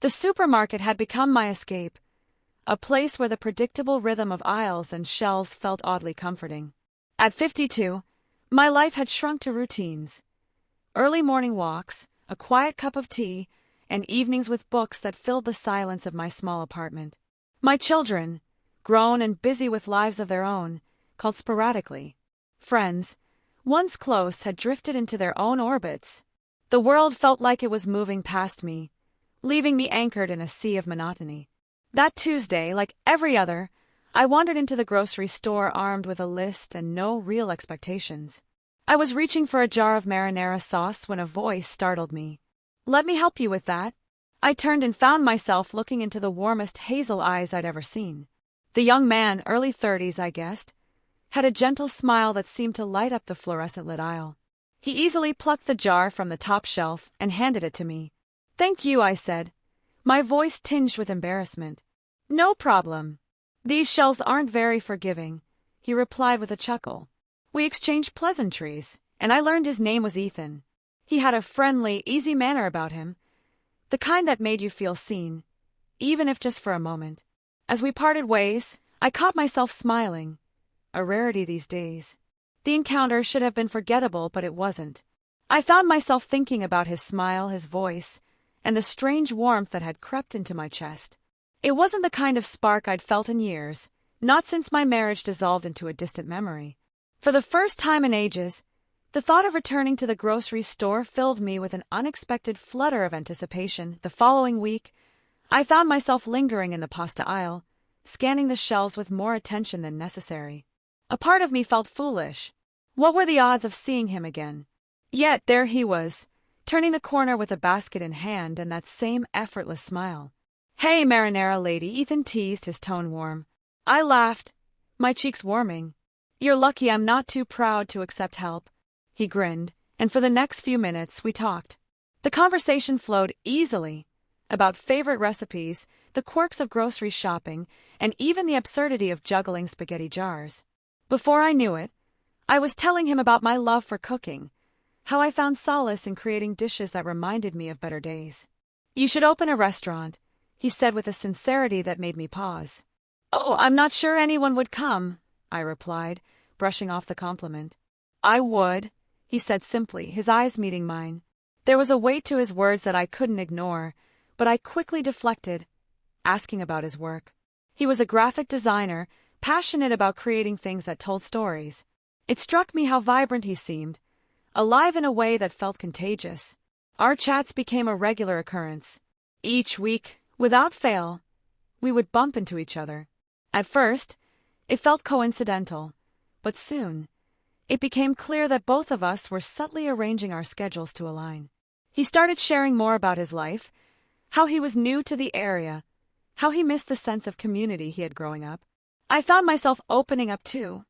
The supermarket had become my escape, a place where the predictable rhythm of aisles and shelves felt oddly comforting. At 52, my life had shrunk to routines. Early morning walks, a quiet cup of tea, and evenings with books that filled the silence of my small apartment. My children, grown and busy with lives of their own, called sporadically. Friends, once close, had drifted into their own orbits. The world felt like it was moving past me, leaving me anchored in a sea of monotony. That Tuesday, like every other, I wandered into the grocery store armed with a list and no real expectations. I was reaching for a jar of marinara sauce when a voice startled me. "Let me help you with that." I turned and found myself looking into the warmest hazel eyes I'd ever seen. The young man, early 30s I guessed, had a gentle smile that seemed to light up the fluorescent-lit aisle. He easily plucked the jar from the top shelf and handed it to me. "Thank you," I said, my voice tinged with embarrassment. "No problem. These shelves aren't very forgiving," he replied with a chuckle. We exchanged pleasantries, and I learned his name was Ethan. He had a friendly, easy manner about him, the kind that made you feel seen, even if just for a moment. As we parted ways, I caught myself smiling, a rarity these days. The encounter should have been forgettable, but it wasn't. I found myself thinking about his smile, his voice, and the strange warmth that had crept into my chest. It wasn't the kind of spark I'd felt in years, not since my marriage dissolved into a distant memory. For the first time in ages, the thought of returning to the grocery store filled me with an unexpected flutter of anticipation. The following week, I found myself lingering in the pasta aisle, scanning the shelves with more attention than necessary. A part of me felt foolish. What were the odds of seeing him again? Yet there he was, turning the corner with a basket in hand and that same effortless smile. "Hey, marinara lady," Ethan teased, his tone warm. I laughed, my cheeks warming. "You're lucky I'm not too proud to accept help." He grinned, and for the next few minutes we talked. The conversation flowed easily, about favorite recipes, the quirks of grocery shopping, and even the absurdity of juggling spaghetti jars. Before I knew it, I was telling him about my love for cooking, how I found solace in creating dishes that reminded me of better days. "You should open a restaurant," he said with a sincerity that made me pause. "Oh, I'm not sure anyone would come," I replied, brushing off the compliment. "I would," he said simply, his eyes meeting mine. There was a weight to his words that I couldn't ignore, but I quickly deflected, asking about his work. He was a graphic designer, passionate about creating things that told stories. It struck me how vibrant he seemed, alive in a way that felt contagious. Our chats became a regular occurrence. Each week, without fail, we would bump into each other. At first, it felt coincidental, but soon, it became clear that both of us were subtly arranging our schedules to align. He started sharing more about his life, how he was new to the area, how he missed the sense of community he had growing up. I found myself opening up too,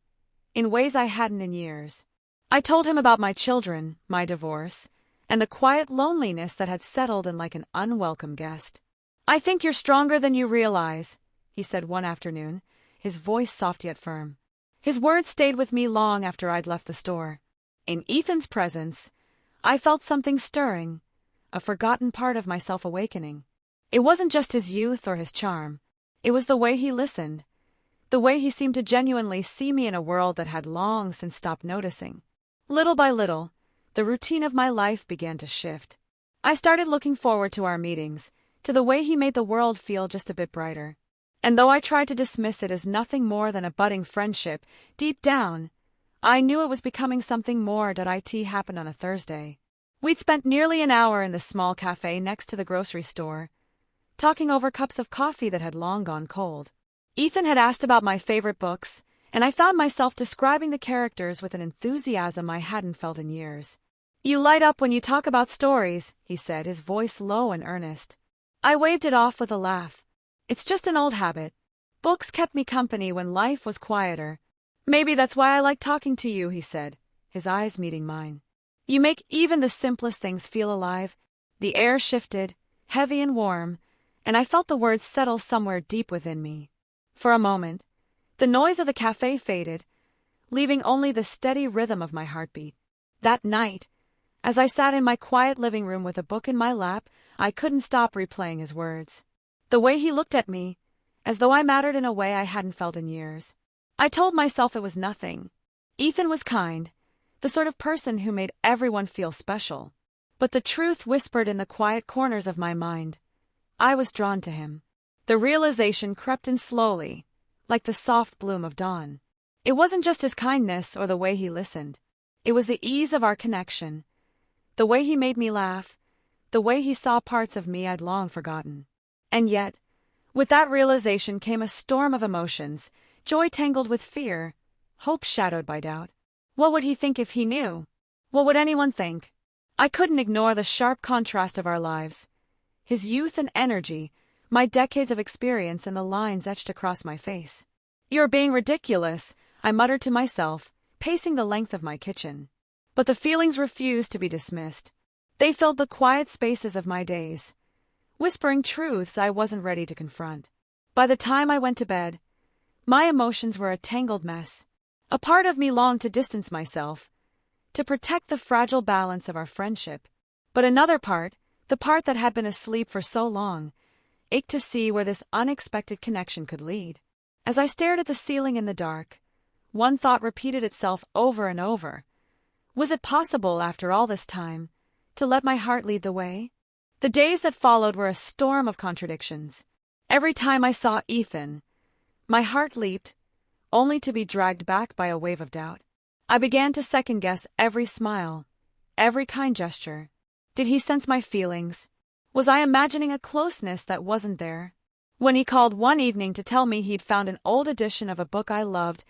in ways I hadn't in years. I told him about my children, my divorce, and the quiet loneliness that had settled in like an unwelcome guest. "I think you're stronger than you realize," he said one afternoon, his voice soft yet firm. His words stayed with me long after I'd left the store. In Ethan's presence, I felt something stirring, a forgotten part of myself awakening. It wasn't just his youth or his charm. It was the way he listened, the way he seemed to genuinely see me in a world that had long since stopped noticing. Little by little, the routine of my life began to shift. I started looking forward to our meetings, to the way he made the world feel just a bit brighter. And though I tried to dismiss it as nothing more than a budding friendship, deep down, I knew it was becoming something more. It happened on a Thursday. We'd spent nearly an hour in the small cafe next to the grocery store, talking over cups of coffee that had long gone cold. Ethan had asked about my favorite books, and I found myself describing the characters with an enthusiasm I hadn't felt in years. "You light up when you talk about stories," he said, his voice low and earnest. I waved it off with a laugh. "It's just an old habit. Books kept me company when life was quieter." "Maybe that's why I like talking to you," he said, his eyes meeting mine. "You make even the simplest things feel alive." The air shifted, heavy and warm, and I felt the words settle somewhere deep within me. For a moment, the noise of the cafe faded, leaving only the steady rhythm of my heartbeat. That night, As I sat in my quiet living room with a book in my lap, I couldn't stop replaying his words. The way he looked at me, as though I mattered in a way I hadn't felt in years. I told myself it was nothing. Ethan was kind, the sort of person who made everyone feel special. But the truth whispered in the quiet corners of my mind. I was drawn to him. The realization crept in slowly, like the soft bloom of dawn. It wasn't just his kindness or the way he listened. It was the ease of our connection. The way he made me laugh, the way he saw parts of me I'd long forgotten. And yet, with that realization came a storm of emotions, joy tangled with fear, hope shadowed by doubt. What would he think if he knew? What would anyone think? I couldn't ignore the sharp contrast of our lives. His youth and energy, my decades of experience, and the lines etched across my face. "You're being ridiculous," I muttered to myself, pacing the length of my kitchen. But the feelings refused to be dismissed. They filled the quiet spaces of my days, whispering truths I wasn't ready to confront. By the time I went to bed, my emotions were a tangled mess. A part of me longed to distance myself, to protect the fragile balance of our friendship. But another part, the part that had been asleep for so long, ached to see where this unexpected connection could lead. As I stared at the ceiling in the dark, one thought repeated itself over and over. Was it possible, after all this time, to let my heart lead the way? The days that followed were a storm of contradictions. Every time I saw Ethan, my heart leaped, only to be dragged back by a wave of doubt. I began to second-guess every smile, every kind gesture. Did he sense my feelings? Was I imagining a closeness that wasn't there? When he called one evening to tell me he'd found an old edition of a book I loved,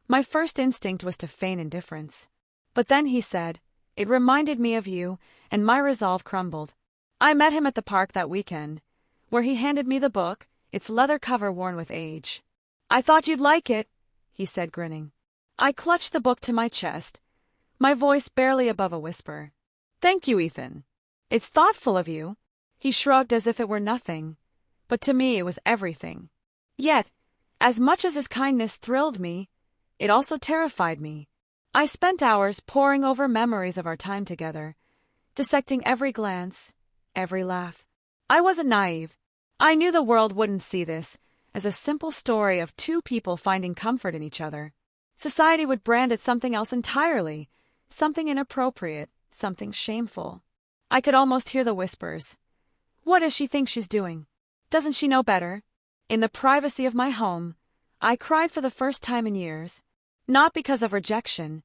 my first instinct was to feign indifference. But then he said, "It reminded me of you," and my resolve crumbled. I met him at the park that weekend, where he handed me the book, its leather cover worn with age. "I thought you'd like it," he said, grinning. I clutched the book to my chest, my voice barely above a whisper. "Thank you, Ethan. It's thoughtful of you." He shrugged as if it were nothing, but to me it was everything. Yet, as much as his kindness thrilled me, it also terrified me. I spent hours poring over memories of our time together, dissecting every glance, every laugh. I wasn't naive. I knew the world wouldn't see this as a simple story of two people finding comfort in each other. Society would brand it something else entirely, something inappropriate, something shameful. I could almost hear the whispers. What does she think she's doing? Doesn't she know better? In the privacy of my home, I cried for the first time in years. Not because of rejection.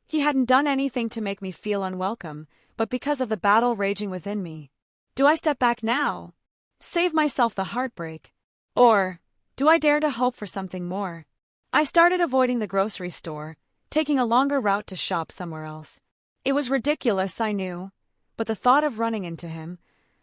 He hadn't done anything to make me feel unwelcome, but because of the battle raging within me. Do I step back now? Save myself the heartbreak? Or do I dare to hope for something more? I started avoiding the grocery store, taking a longer route to shop somewhere else. It was ridiculous, I knew, but the thought of running into him,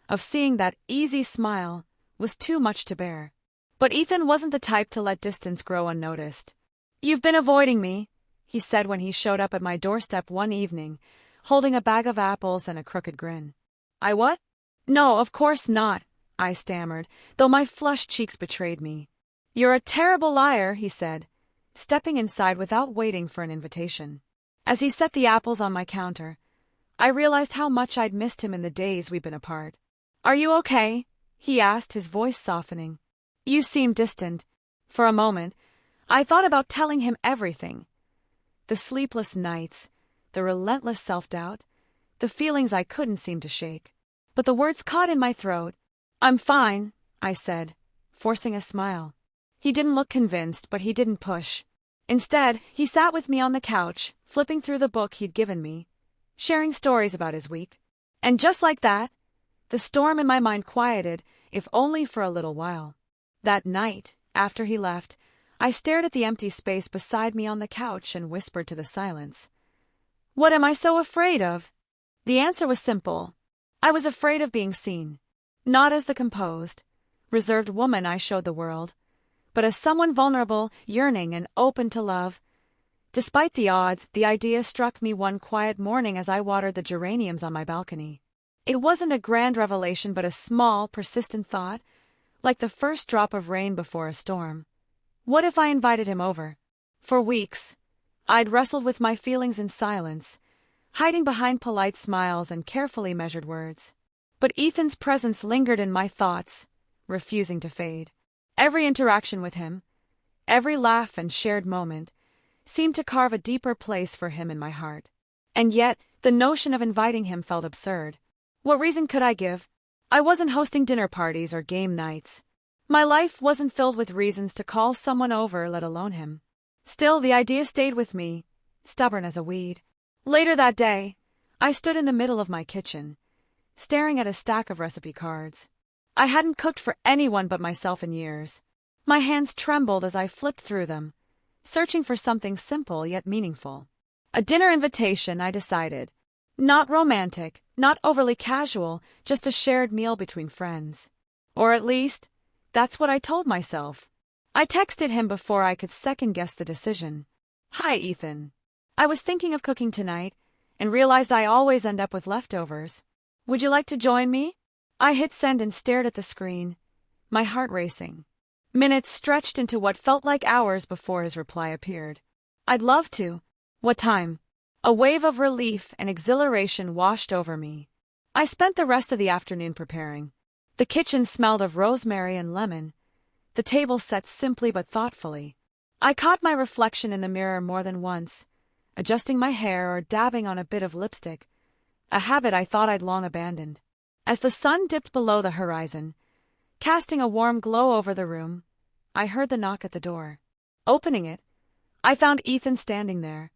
of seeing that easy smile, was too much to bear. But Ethan wasn't the type to let distance grow unnoticed. "You've been avoiding me," he said when he showed up at my doorstep one evening, holding a bag of apples and a crooked grin. "I what?" "No, of course not," I stammered, though my flushed cheeks betrayed me. "You're a terrible liar," he said, stepping inside without waiting for an invitation. As he set the apples on my counter, I realized how much I'd missed him in the days we'd been apart. "Are you okay?" he asked, his voice softening. "You seem distant." For a moment, I thought about telling him everything. The sleepless nights, the relentless self-doubt, the feelings I couldn't seem to shake. But the words caught in my throat. "I'm fine," I said, forcing a smile. He didn't look convinced, but he didn't push. Instead, he sat with me on the couch, flipping through the book he'd given me, sharing stories about his week. And just like that, the storm in my mind quieted, if only for a little while. That night, after he left, I stared at the empty space beside me on the couch and whispered to the silence. "What am I so afraid of?" The answer was simple. I was afraid of being seen. Not as the composed, reserved woman I showed the world, but as someone vulnerable, yearning, and open to love. Despite the odds, the idea struck me one quiet morning as I watered the geraniums on my balcony. It wasn't a grand revelation, but a small, persistent thought, like the first drop of rain before a storm. What if I invited him over? For weeks, I'd wrestled with my feelings in silence, hiding behind polite smiles and carefully measured words. But Ethan's presence lingered in my thoughts, refusing to fade. Every interaction with him, every laugh and shared moment, seemed to carve a deeper place for him in my heart. And yet, the notion of inviting him felt absurd. What reason could I give? I wasn't hosting dinner parties or game nights. My life wasn't filled with reasons to call someone over, let alone him. Still, the idea stayed with me, stubborn as a weed. Later that day, I stood in the middle of my kitchen, staring at a stack of recipe cards. I hadn't cooked for anyone but myself in years. My hands trembled as I flipped through them, searching for something simple yet meaningful. A dinner invitation, I decided. Not romantic, not overly casual, just a shared meal between friends. Or at least, that's what I told myself. I texted him before I could second-guess the decision. "Hi, Ethan. I was thinking of cooking tonight, and realized I always end up with leftovers. Would you like to join me?" I hit send and stared at the screen, my heart racing. Minutes stretched into what felt like hours before his reply appeared. "I'd love to. What time?" A wave of relief and exhilaration washed over me. I spent the rest of the afternoon preparing. The kitchen smelled of rosemary and lemon, the table set simply but thoughtfully. I caught my reflection in the mirror more than once, adjusting my hair or dabbing on a bit of lipstick, a habit I thought I'd long abandoned. As the sun dipped below the horizon, casting a warm glow over the room, I heard the knock at the door. Opening it, I found Ethan standing there,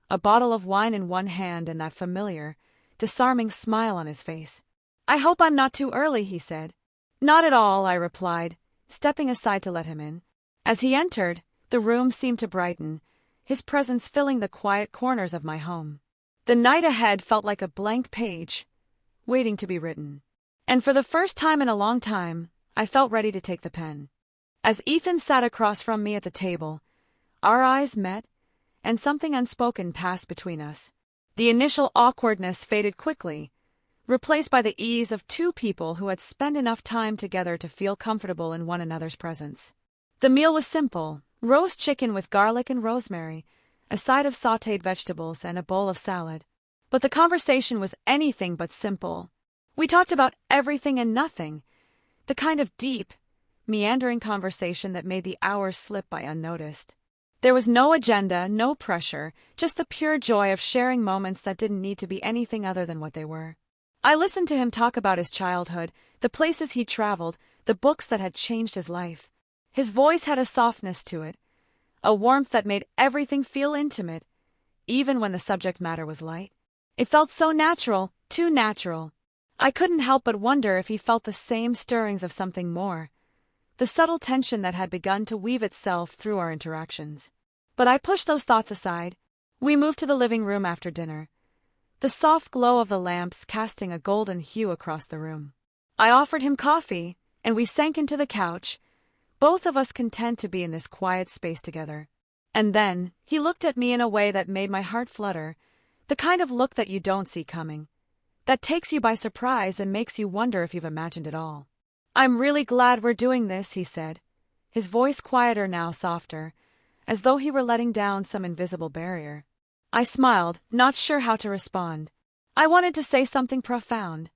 a bottle of wine in one hand and that familiar, disarming smile on his face. "I hope I'm not too early," he said. "Not at all," I replied, stepping aside to let him in. As he entered, the room seemed to brighten, his presence filling the quiet corners of my home. The night ahead felt like a blank page, waiting to be written. And for the first time in a long time, I felt ready to take the pen. As Ethan sat across from me at the table, our eyes met, and something unspoken passed between us. The initial awkwardness faded quickly, replaced by the ease of two people who had spent enough time together to feel comfortable in one another's presence. The meal was simple: roast chicken with garlic and rosemary, a side of sautéed vegetables, and a bowl of salad. But the conversation was anything but simple. We talked about everything and nothing, the kind of deep, meandering conversation that made the hours slip by unnoticed. There was no agenda, no pressure, just the pure joy of sharing moments that didn't need to be anything other than what they were. I listened to him talk about his childhood, the places he'd traveled, the books that had changed his life. His voice had a softness to it, a warmth that made everything feel intimate, even when the subject matter was light. It felt so natural, too natural. I couldn't help but wonder if he felt the same stirrings of something more, the subtle tension that had begun to weave itself through our interactions. But I pushed those thoughts aside. We moved to the living room after dinner, the soft glow of the lamps casting a golden hue across the room. I offered him coffee, and we sank into the couch, both of us content to be in this quiet space together. And then, he looked at me in a way that made my heart flutter, the kind of look that you don't see coming, that takes you by surprise and makes you wonder if you've imagined it all. "I'm really glad we're doing this," he said, his voice quieter now, softer, as though he were letting down some invisible barrier. I smiled, not sure how to respond. I wanted to say something profound,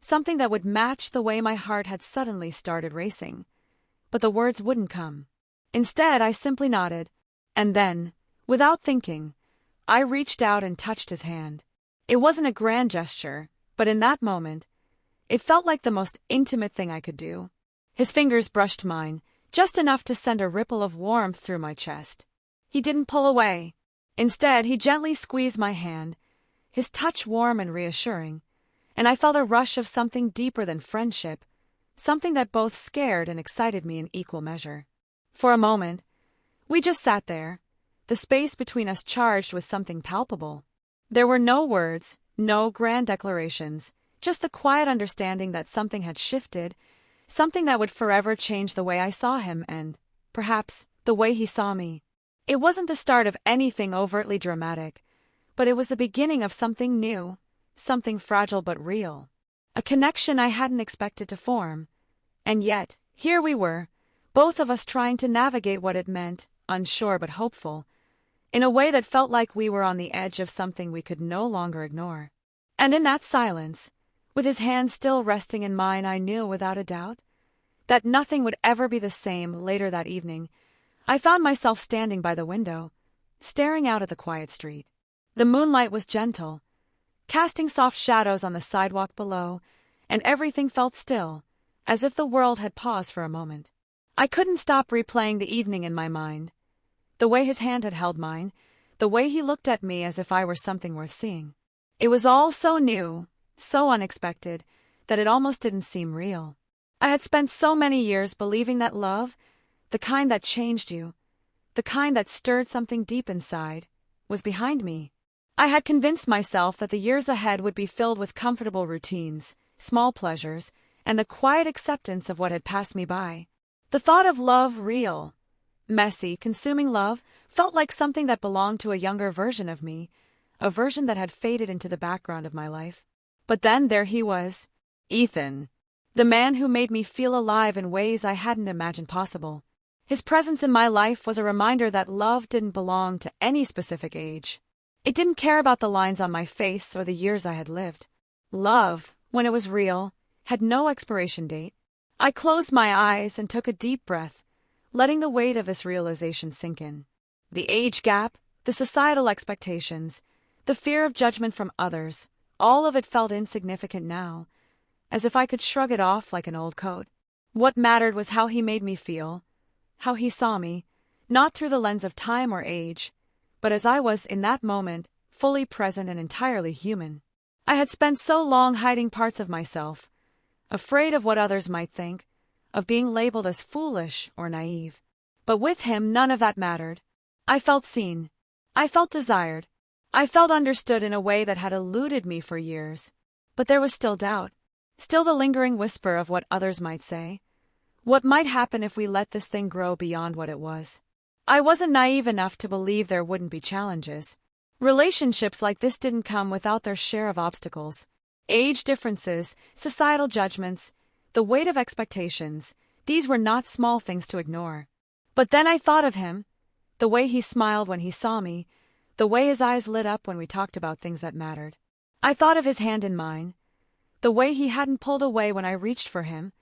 something that would match the way my heart had suddenly started racing, but the words wouldn't come. Instead, I simply nodded, and then, without thinking, I reached out and touched his hand. It wasn't a grand gesture, but in that moment, it felt like the most intimate thing I could do. His fingers brushed mine, just enough to send a ripple of warmth through my chest. He didn't pull away. Instead, he gently squeezed my hand, his touch warm and reassuring, and I felt a rush of something deeper than friendship, something that both scared and excited me in equal measure. For a moment, we just sat there, the space between us charged with something palpable. There were no words, no grand declarations, just the quiet understanding that something had shifted, something that would forever change the way I saw him and, perhaps, the way he saw me. It wasn't the start of anything overtly dramatic, but it was the beginning of something new, something fragile but real. A connection I hadn't expected to form. And yet, here we were, both of us trying to navigate what it meant, unsure but hopeful, in a way that felt like we were on the edge of something we could no longer ignore. And in that silence, with his hand still resting in mine, I knew without a doubt that nothing would ever be the same. Later that evening, I found myself standing by the window, staring out at the quiet street. The moonlight was gentle, casting soft shadows on the sidewalk below, and everything felt still, as if the world had paused for a moment. I couldn't stop replaying the evening in my mind. The way his hand had held mine, the way he looked at me as if I were something worth seeing. It was all so new, so unexpected, that it almost didn't seem real. I had spent so many years believing that love, the kind that changed you, the kind that stirred something deep inside, was behind me. I had convinced myself that the years ahead would be filled with comfortable routines, small pleasures, and the quiet acceptance of what had passed me by. The thought of love, real, messy, consuming love, felt like something that belonged to a younger version of me, a version that had faded into the background of my life. But then there he was, Ethan, the man who made me feel alive in ways I hadn't imagined possible. His presence in my life was a reminder that love didn't belong to any specific age. It didn't care about the lines on my face or the years I had lived. Love, when it was real, had no expiration date. I closed my eyes and took a deep breath, letting the weight of this realization sink in. The age gap, the societal expectations, the fear of judgment from others, all of it felt insignificant now, as if I could shrug it off like an old coat. What mattered was how he made me feel, how he saw me, not through the lens of time or age, but as I was in that moment, fully present and entirely human. I had spent so long hiding parts of myself, afraid of what others might think, of being labeled as foolish or naive. But with him, none of that mattered. I felt seen. I felt desired. I felt understood in a way that had eluded me for years. But there was still doubt. Still the lingering whisper of what others might say. What might happen if we let this thing grow beyond what it was? I wasn't naive enough to believe there wouldn't be challenges. Relationships like this didn't come without their share of obstacles. Age differences, societal judgments, the weight of expectations, these were not small things to ignore. But then I thought of him, the way he smiled when he saw me, the way his eyes lit up when we talked about things that mattered. I thought of his hand in mine, the way he hadn't pulled away when I reached for him,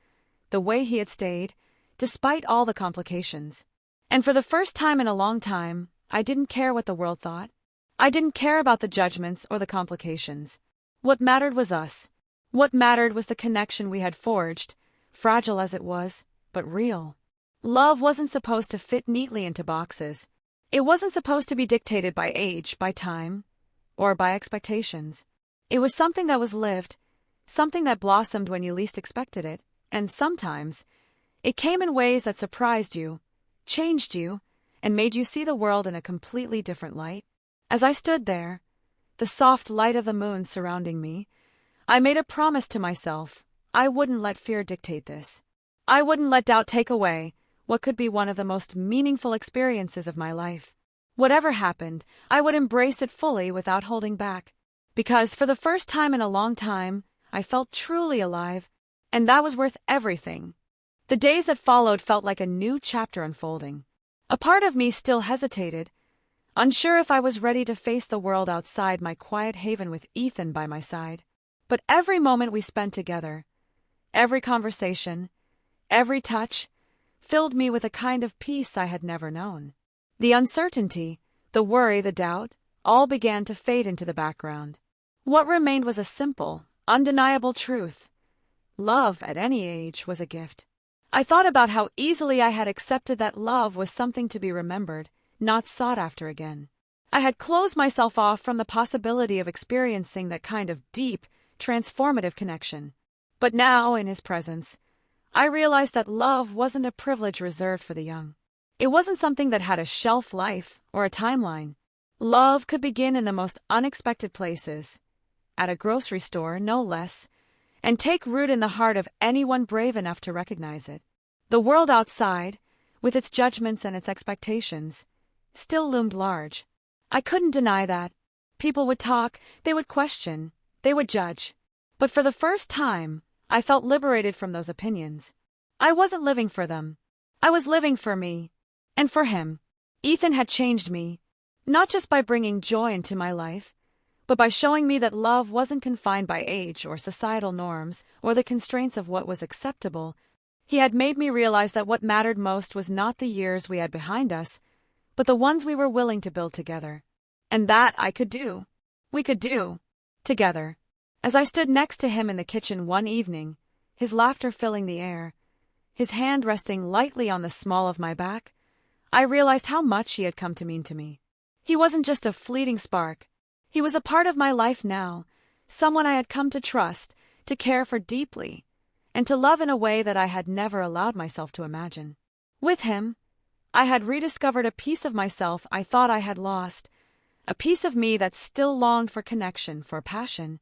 the way he had stayed, despite all the complications. And for the first time in a long time, I didn't care what the world thought. I didn't care about the judgments or the complications. What mattered was us. What mattered was the connection we had forged, fragile as it was, but real. Love wasn't supposed to fit neatly into boxes. It wasn't supposed to be dictated by age, by time, or by expectations. It was something that was lived, something that blossomed when you least expected it, and sometimes it came in ways that surprised you, changed you, and made you see the world in a completely different light. As I stood there, the soft light of the moon surrounding me, I made a promise to myself. I wouldn't let fear dictate this. I wouldn't let doubt take away what could be one of the most meaningful experiences of my life. Whatever happened, I would embrace it fully without holding back. Because for the first time in a long time, I felt truly alive, and that was worth everything. The days that followed felt like a new chapter unfolding. A part of me still hesitated, unsure if I was ready to face the world outside my quiet haven with Ethan by my side. But every moment we spent together, every conversation, every touch, filled me with a kind of peace I had never known. The uncertainty, the worry, the doubt, all began to fade into the background. What remained was a simple, undeniable truth. Love, at any age, was a gift. I thought about how easily I had accepted that love was something to be remembered, not sought after again. I had closed myself off from the possibility of experiencing that kind of deep, transformative connection. But now, in his presence, I realized that love wasn't a privilege reserved for the young. It wasn't something that had a shelf life or a timeline. Love could begin in the most unexpected places, at a grocery store, no less, and take root in the heart of anyone brave enough to recognize it. The world outside, with its judgments and its expectations, still loomed large. I couldn't deny that. People would talk, they would question, they would judge. But for the first time, I felt liberated from those opinions. I wasn't living for them. I was living for me. And for him. Ethan had changed me. Not just by bringing joy into my life, but by showing me that love wasn't confined by age or societal norms or the constraints of what was acceptable. He had made me realize that what mattered most was not the years we had behind us, but the ones we were willing to build together. And that I could do. We could do. Together. As I stood next to him in the kitchen one evening, his laughter filling the air, his hand resting lightly on the small of my back, I realized how much he had come to mean to me. He wasn't just a fleeting spark. He was a part of my life now, someone I had come to trust, to care for deeply, and to love in a way that I had never allowed myself to imagine. With him, I had rediscovered a piece of myself I thought I had lost, a piece of me that still longed for connection, for passion,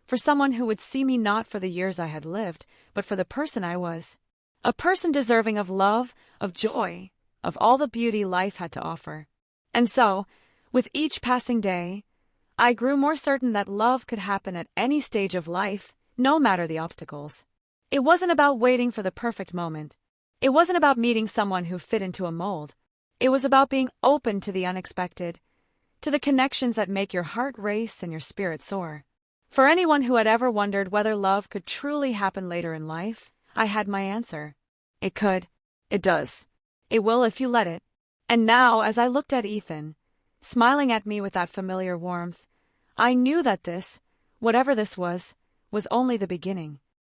for someone who would see me not for the years I had lived, but for the person I was. A person deserving of love, of joy, of all the beauty life had to offer. And so, with each passing day, I grew more certain that love could happen at any stage of life, no matter the obstacles. It wasn't about waiting for the perfect moment. It wasn't about meeting someone who fit into a mold. It was about being open to the unexpected, to the connections that make your heart race and your spirit soar. For anyone who had ever wondered whether love could truly happen later in life, I had my answer. It could. It does. It will if you let it. And now, as I looked at Ethan, smiling at me with that familiar warmth, I knew that this, whatever this was only the beginning.